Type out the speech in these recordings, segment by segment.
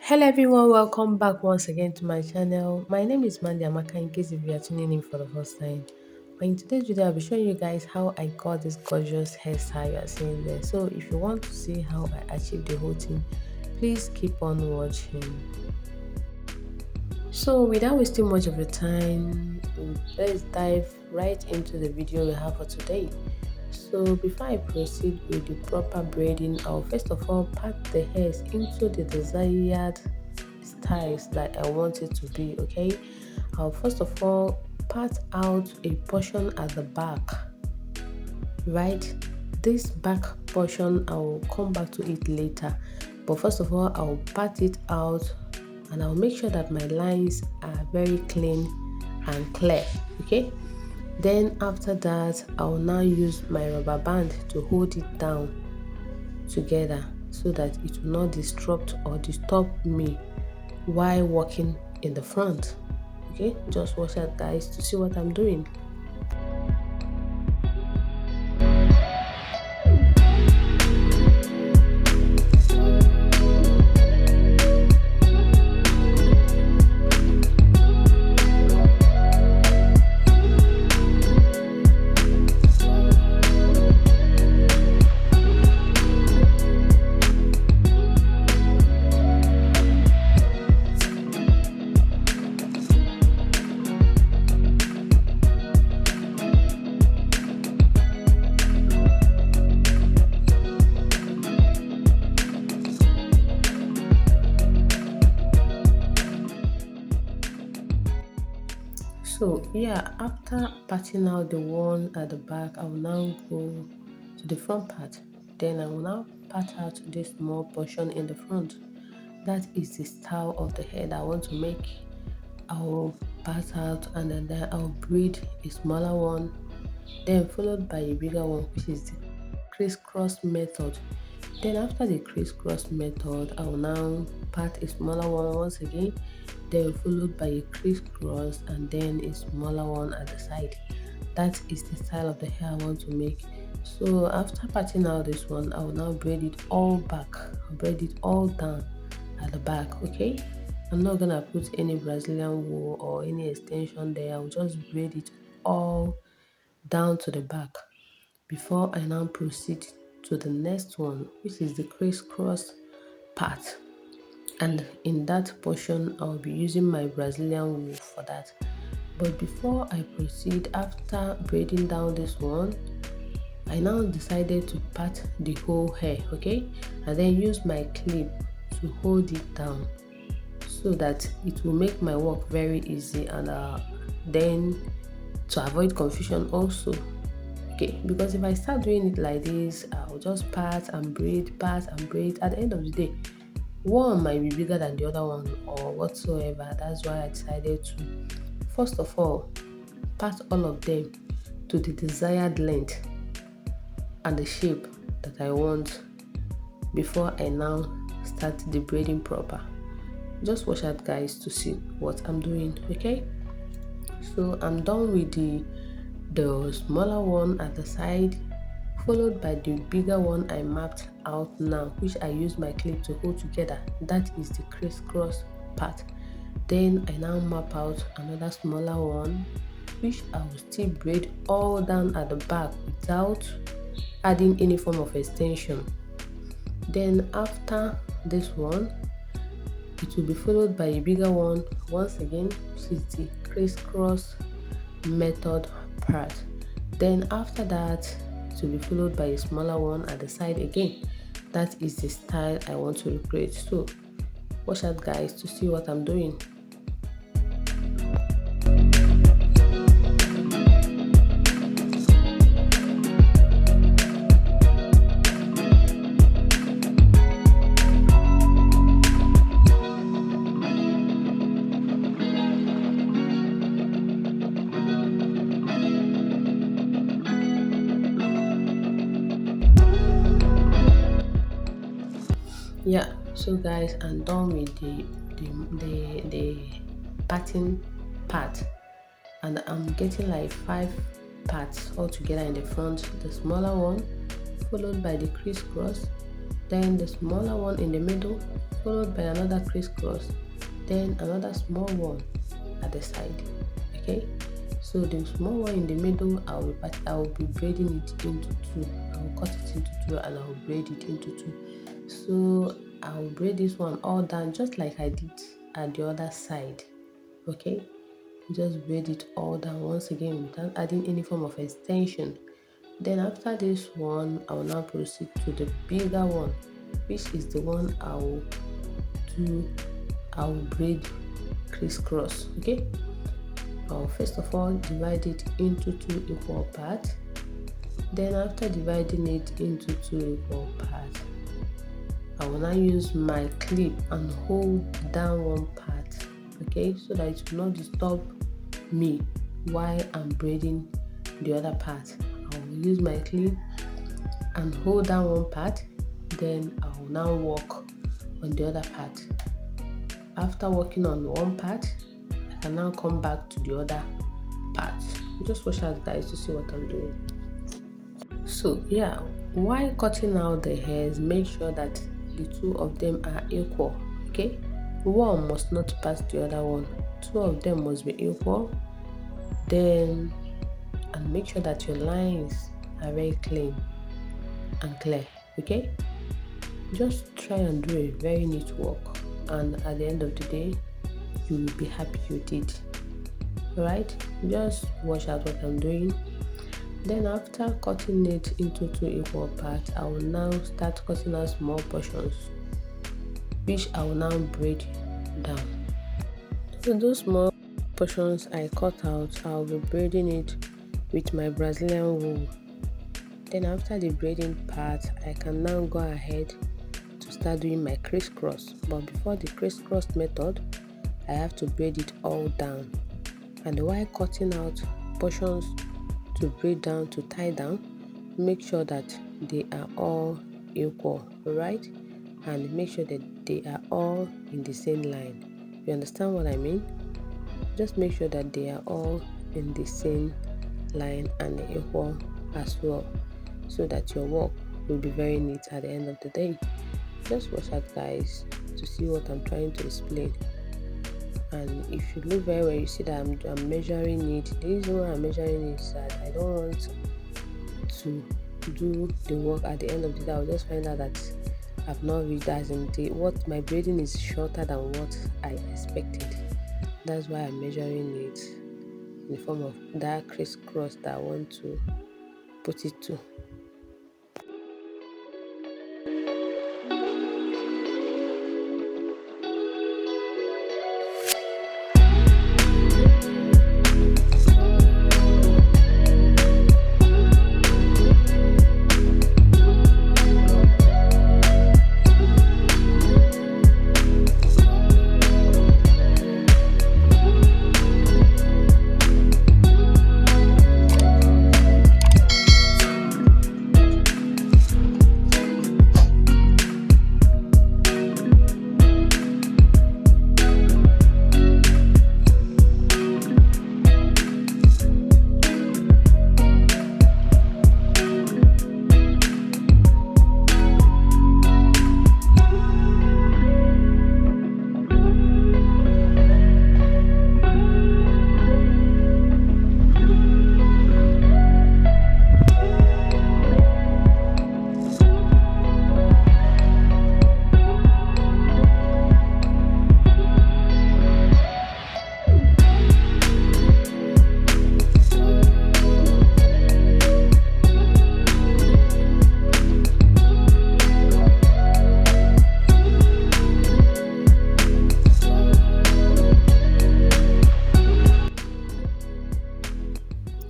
Hello everyone, welcome back once again to my channel. My name is Mandyamaka in case if you are tuning in for the first time. In today's video, I'll be showing you guys how I got this gorgeous hairstyle you are seeing there. So if you want to see how I achieved the whole thing, please keep on watching. So without wasting much of your time, let's dive right into the video we have for today. So before I proceed with the proper braiding, I'll first of all part the hairs into the desired styles that I want it to be. Okay, I'll first of all part out a portion at the back, right? This back portion I'll come back to it later, but first of all I'll part it out and I'll make sure that my lines are very clean and clear. Okay, then after that I'll now use my rubber band to hold it down together so that it will not disrupt or disturb me while walking in the front. Okay, just watch out guys to see what I'm doing. So yeah, after parting out the one at the back, I will now go to the front part. Then I will now part out this small portion in the front. That is the style of the hair that I want to make. I will part out and then I'll braid a smaller one, then followed by a bigger one, which is the crisscross method. Then after the crisscross method, I will now part a smaller one once again, then followed by a crisscross and then a smaller one at the side. That is the style of the hair I want to make. So after parting out this one, I will now braid it all back. I'll braid it all down at the back. Okay, I'm not gonna put any Brazilian wool or any extension there. I'll just braid it all down to the back before I now proceed to the next one, which is the crisscross part. And in that portion I'll be using my Brazilian wool for that. But before I proceed, after braiding down this one, I now decided to part the whole hair. Okay, and then use my clip to hold it down so that it will make my work very easy, and then to avoid confusion also. Okay, because if I start doing it like this, I'll just part and braid, part and braid. At the end of the day, one might be bigger than the other one or whatsoever. That's why I decided to first of all part all of them to the desired length and the shape that I want before I now start the braiding proper. Just watch out guys to see what I'm doing. Okay, so I'm done with the smaller one at the side, followed by the bigger one I mapped out now, which I use my clip to hold together. That is the crisscross part. Then I now map out another smaller one, which I will still braid all down at the back without adding any form of extension. Then after this one, it will be followed by a bigger one once again, which is the crisscross method part. Then after that, it will be followed by a smaller one at the side again. That is the style I want to recreate. So watch out guys to see what I'm doing. Yeah, so guys, I'm done with the parting part, and I'm getting like 5 parts all together in the front. The smaller one, followed by the crisscross, then the smaller one in the middle, followed by another crisscross, then another small one at the side. Okay, so the small one in the middle, I will be braiding it into two. I will cut it into two and I will braid it into two. So I will braid this one all down just like I did at the other side. Okay, just braid it all down once again without adding any form of extension. Then after this one, I will now proceed to the bigger one, which is the one do I will braid crisscross. Okay, I'll first of all divide it into two equal parts. Then after dividing it into two equal parts, I will now use my clip and hold down one part, okay, so that it will not disturb me while I'm braiding the other part. I will use my clip and hold down one part, then I will now work on the other part. After working on one part, I can now come back to the other part. Just watch out guys to see what I'm doing. So yeah, while cutting out the hairs, make sure that the two of them are equal. Okay, one must not pass the other one. Two of them must be equal. Then and make sure that your lines are very clean and clear. Okay, just try and do a very neat work, and at the end of the day you will be happy you did. Alright, just watch out what I'm doing. Then after cutting it into two equal parts, I will now start cutting out small portions, which I will now braid down. So those small portions I cut out, I will be braiding it with my Brazilian wool. Then after the braiding part, I can now go ahead to start doing my crisscross. But before the crisscross method, I have to braid it all down. And while cutting out portions to braid down, to tie down, make sure that they are all equal, right? And make sure that they are all in the same line. You understand what I mean? Just make sure that they are all in the same line and equal as well, so that your work will be very neat at the end of the day. Just watch out guys to see what I'm trying to explain. And if you look very well, you see that I'm measuring it. The reason why I'm measuring it is that I don't want to do the work at the end of the day. I'll just find out that I've not reached as in what my braiding is shorter than what I expected. That's why I'm measuring it in the form of that crisscross that I want to put it to.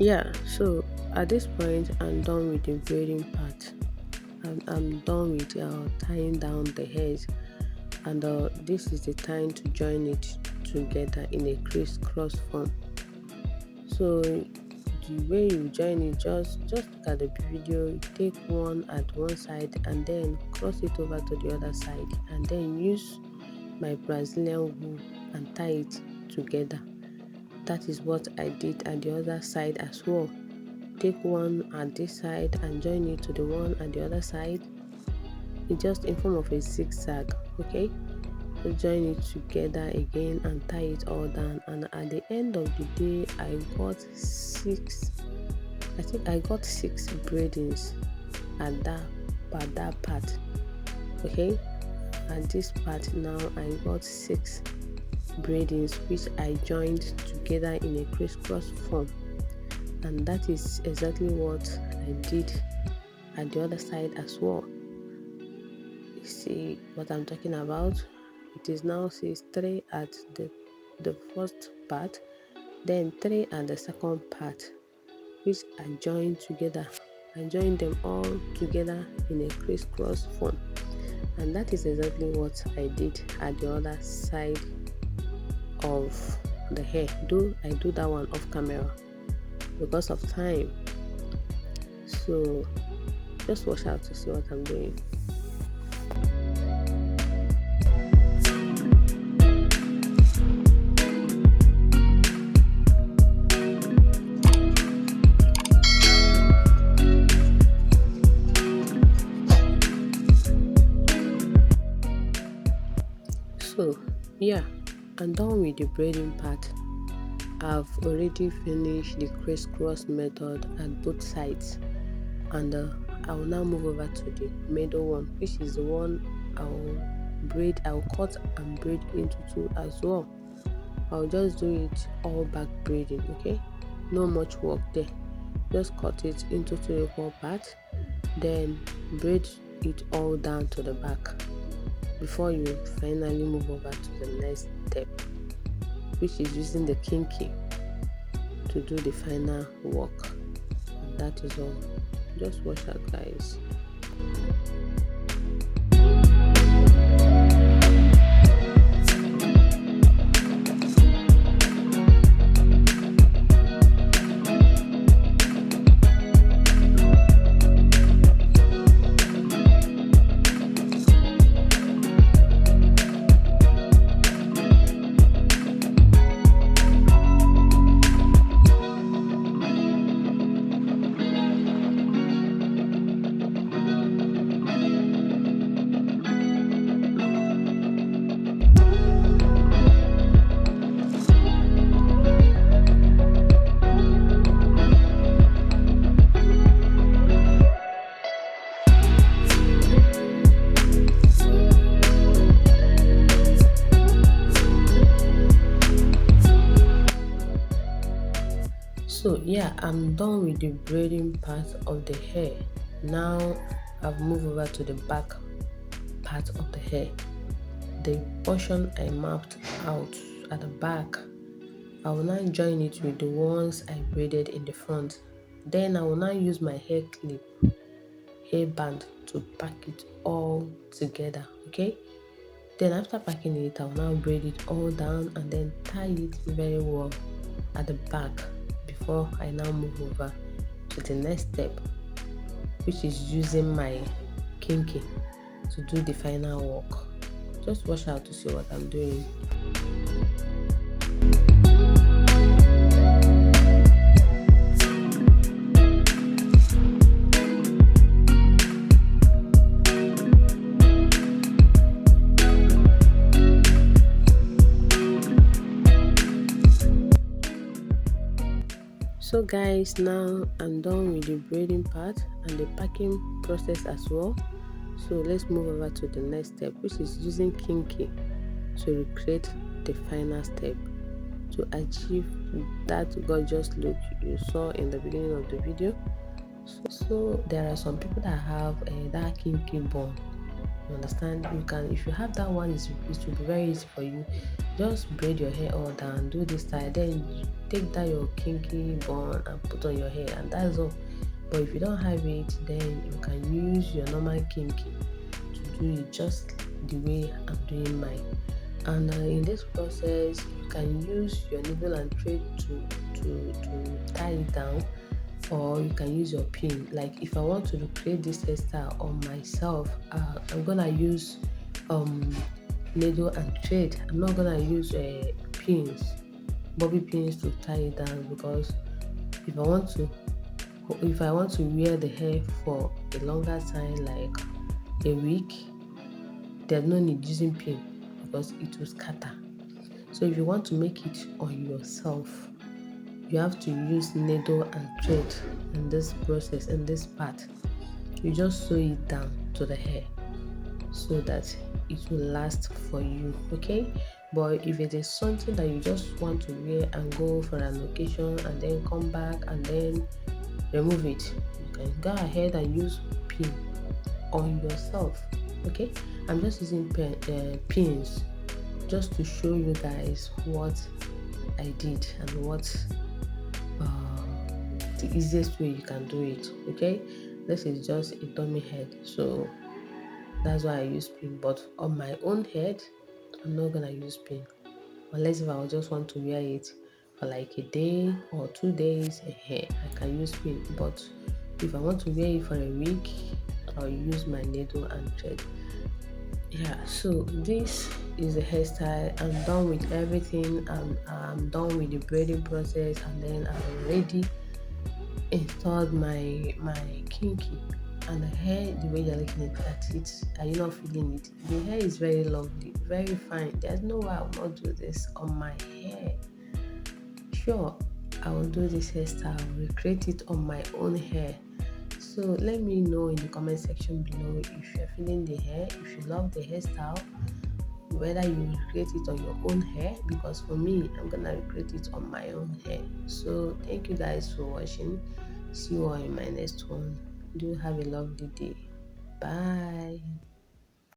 Yeah, so at this point I'm done with the braiding part, and I'm done with tying down the hairs, and this is the time to join it together in a crisscross form. So the way you join it, just look at the video, take one at one side and then cross it over to the other side, and then use my Brazilian wool and tie it together. That is what I did at the other side as well. Take one at this side and join it to the one at the other side, It's just in form of a zigzag. Okay, so join it together again and tie it all down. And at the end of the day, I got six. I think I got six braidings at that part. Okay, at this part now I got six braidings which I joined together in a crisscross form, and that is exactly what I did at the other side as well. You see what I'm talking about? It is now says 3 at the first part, then 3 at the second part, which I joined together. I joined them all together in a crisscross form, and that is exactly what I did at the other side of the hair. Though I do that one off camera because of time, so just watch out to see what I'm doing. So yeah, I'm done with the braiding part. I've already finished the crisscross method at both sides, and I will now move over to the middle one, which is the one I'll cut and braid into two as well. I'll just do it all back braiding. Okay, no much work there. Just cut it into two equal parts, then braid it all down to the back before you finally move over to the next step, which is using the kinky to do the final work. And that is all. Just watch out, guys. So yeah, I'm done with the braiding part of the hair. Now I've moved over to the back part of the hair. The portion I mapped out at the back, I will now join it with the ones I braided in the front. Then I will now use my hair clip, hair band to pack it all together. Okay, then after packing it, I will now braid it all down and then tie it very well at the back before I now move over to the next step, which is using my kinky to do the final work. Just watch out to see what I'm doing. So guys, now I'm done with the braiding part and the packing process as well. So let's move over to the next step, which is using kinky to recreate the final step to achieve that gorgeous look you saw in the beginning of the video. So there are some people that have that kinky bun. You understand? You can, if you have that one, it will be very easy for you. Just braid your hair all down, do this style, then take that your kinky bun and put on your hair, and that's all. But if you don't have it, then you can use your normal kinky to do it just the way I'm doing mine. And in this process, you can use your needle and thread to tie it down, or you can use your pin. Like if I want to recreate this hairstyle on myself, I'm gonna use needle and thread. I'm not gonna use bobby pins to tie it down, because if I want to wear the hair for a longer time, like a week, there's no need using pin because it will scatter. So if you want to make it on yourself, you have to use needle and thread in this process, in this part. You just sew it down to the hair so that it will last for you, okay? But if it is something that you just want to wear and go for an occasion and then come back and then remove it, you can go ahead and use pin on yourself, okay? I'm just using pins just to show you guys what I did and what the easiest way you can do it, okay? This is just a dummy head, so that's why I use pin. But on my own head, I'm not gonna use pin unless if I just want to wear it for like a day or 2 days. I can use pin. But if I want to wear it for a week, I'll use my needle and thread. Yeah, so this is the hairstyle. I'm done with everything. I'm done with the braiding process, and then I've already installed my kinky. And the hair, the way you're looking at it, are you not feeling it? The hair is very lovely, very fine. There's no way I will not do this on my hair. Sure, I will do this hairstyle, recreate it on my own hair. So let me know in the comment section below if you're feeling the hair, if you love the hairstyle, whether you recreate it on your own hair, because for me, I'm gonna recreate it on my own hair. So thank you guys for watching. See you all in my next one. Do have a lovely day. Bye.